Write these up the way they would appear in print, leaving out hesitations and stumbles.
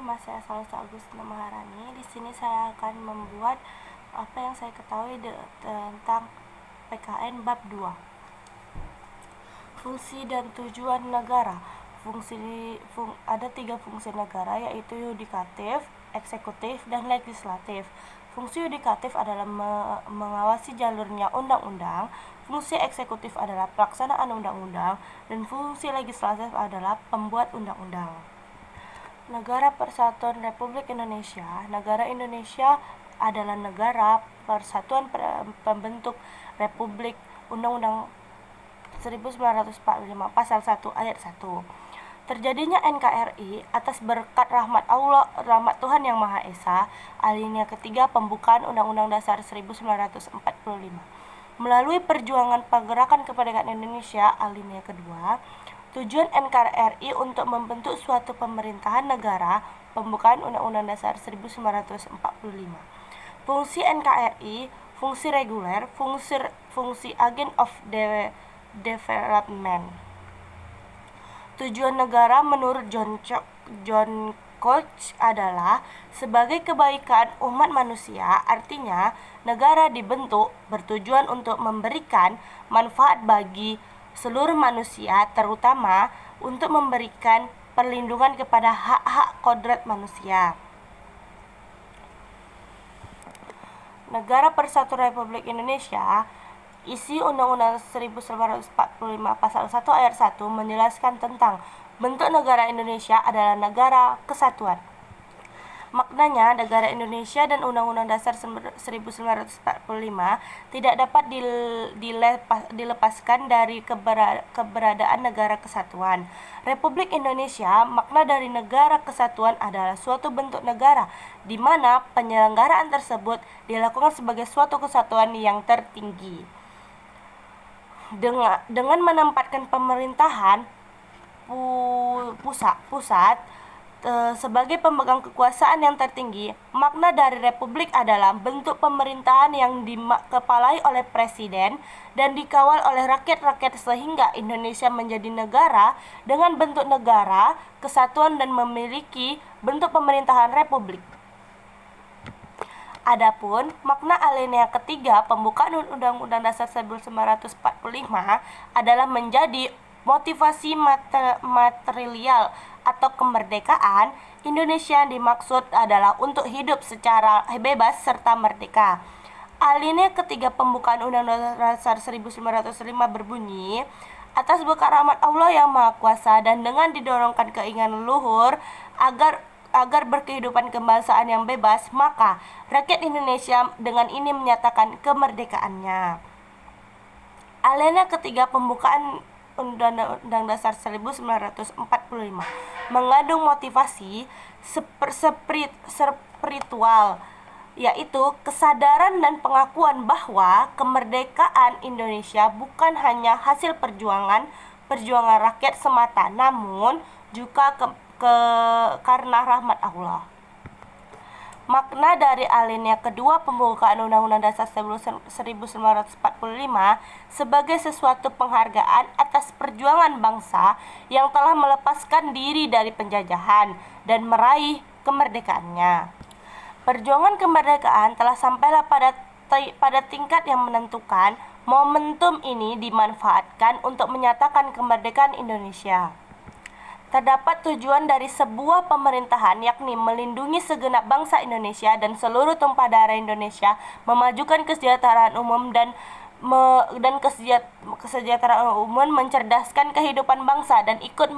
nama saya Salsa Agustina Maharani. Di sini saya akan membuat apa yang saya ketahui tentang PKN bab 2. Fungsi dan tujuan negara. Ada 3 fungsi negara, yaitu yudikatif, eksekutif, dan legislatif. Fungsi yudikatif adalah mengawasi jalurnya undang-undang, fungsi eksekutif adalah pelaksanaan undang-undang, dan fungsi legislatif adalah pembuat undang-undang. Negara Persatuan Republik Indonesia. Negara Indonesia adalah negara persatuan pembentuk Republik. Undang-Undang 1945 Pasal 1 Ayat 1. Terjadinya NKRI atas berkat rahmat Allah, rahmat Tuhan Yang Maha Esa. Alinea ketiga Pembukaan Undang-Undang Dasar 1945. Melalui perjuangan pergerakan kemerdekaan Indonesia. Alinea kedua. Tujuan NKRI untuk membentuk suatu pemerintahan negara. Pembukaan Undang-Undang Dasar 1945. Fungsi NKRI, fungsi reguler, fungsi agent of development. Tujuan negara menurut John Koch adalah sebagai kebaikan umat manusia. Artinya, negara dibentuk bertujuan untuk memberikan manfaat bagi seluruh manusia, terutama untuk memberikan perlindungan kepada hak-hak kodrat manusia. Negara Persatuan Republik Indonesia. Isi Undang-Undang 1945 Pasal 1 Ayat 1 menjelaskan tentang bentuk negara Indonesia adalah negara kesatuan. Maknanya, negara Indonesia dan Undang-Undang Dasar 1945 tidak dapat dilepaskan dari keberadaan negara kesatuan. Republik Indonesia, makna dari negara kesatuan adalah suatu bentuk negara di mana penyelenggaraan tersebut dilakukan sebagai suatu kesatuan yang tertinggi. Dengan menempatkan pemerintahan pusat sebagai pemegang kekuasaan yang tertinggi, makna dari republik adalah bentuk pemerintahan yang dikepalai oleh presiden dan dikawal oleh rakyat-rakyat sehingga Indonesia menjadi negara dengan bentuk negara, kesatuan dan memiliki bentuk pemerintahan republik. Adapun makna alinea ketiga Pembukaan Undang-Undang Dasar 1945 adalah menjadi motivasi material atau kemerdekaan Indonesia yang dimaksud adalah untuk hidup secara bebas serta merdeka. Alinea ketiga Pembukaan Undang-Undang Dasar 1945 berbunyi, atas berkat rahmat Allah yang Maha Kuasa dan dengan didorongkan keinginan leluhur agar berkehidupan kebangsaan yang bebas, maka rakyat Indonesia dengan ini menyatakan kemerdekaannya. Alinea ketiga Pembukaan Undang-Undang Dasar 1945 mengandung motivasi spiritual, yaitu kesadaran dan pengakuan bahwa kemerdekaan Indonesia bukan hanya hasil perjuangan rakyat semata, namun juga karena rahmat Allah. Makna dari alinea kedua Pembukaan Undang-Undang Dasar 1945 sebagai sesuatu penghargaan atas perjuangan bangsa yang telah melepaskan diri dari penjajahan dan meraih kemerdekaannya. Perjuangan kemerdekaan telah sampailah pada tingkat yang menentukan. Momentum ini dimanfaatkan untuk menyatakan kemerdekaan Indonesia. Terdapat tujuan dari sebuah pemerintahan, yakni melindungi segenap bangsa Indonesia dan seluruh tumpah darah Indonesia, memajukan kesejahteraan umum dan kesejahteraan umum, mencerdaskan kehidupan bangsa dan ikut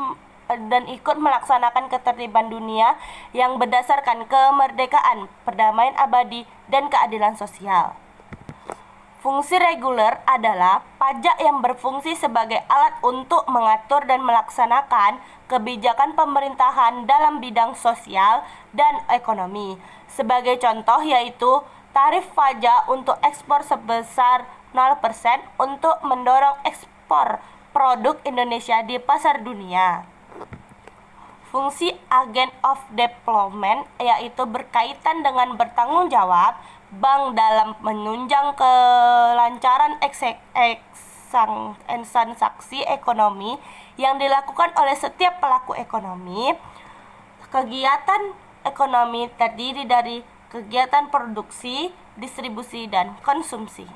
melaksanakan ketertiban dunia yang berdasarkan kemerdekaan, perdamaian abadi, dan keadilan sosial. Fungsi reguler adalah pajak yang berfungsi sebagai alat untuk mengatur dan melaksanakan kebijakan pemerintahan dalam bidang sosial dan ekonomi. Sebagai contoh yaitu tarif pajak untuk ekspor sebesar 0% untuk mendorong ekspor produk Indonesia di pasar dunia. Fungsi agent of development yaitu berkaitan dengan bertanggung jawab bank dalam menunjang kelancaran transaksi ekonomi yang dilakukan oleh setiap pelaku ekonomi. Kegiatan ekonomi terdiri dari kegiatan produksi, distribusi, dan konsumsi.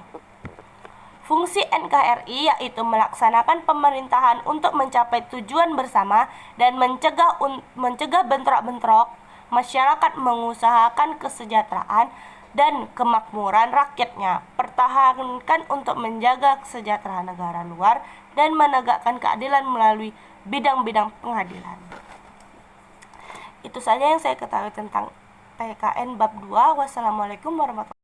Fungsi NKRI yaitu melaksanakan pemerintahan untuk mencapai tujuan bersama dan mencegah bentrok-bentrok masyarakat, mengusahakan kesejahteraan dan kemakmuran rakyatnya, pertahankan untuk menjaga kesejahteraan negara luar, dan menegakkan keadilan melalui bidang-bidang pengadilan. Itu saja yang saya ketahui tentang PKN bab 2. Wassalamualaikum warahmatullahi wabarakatuh.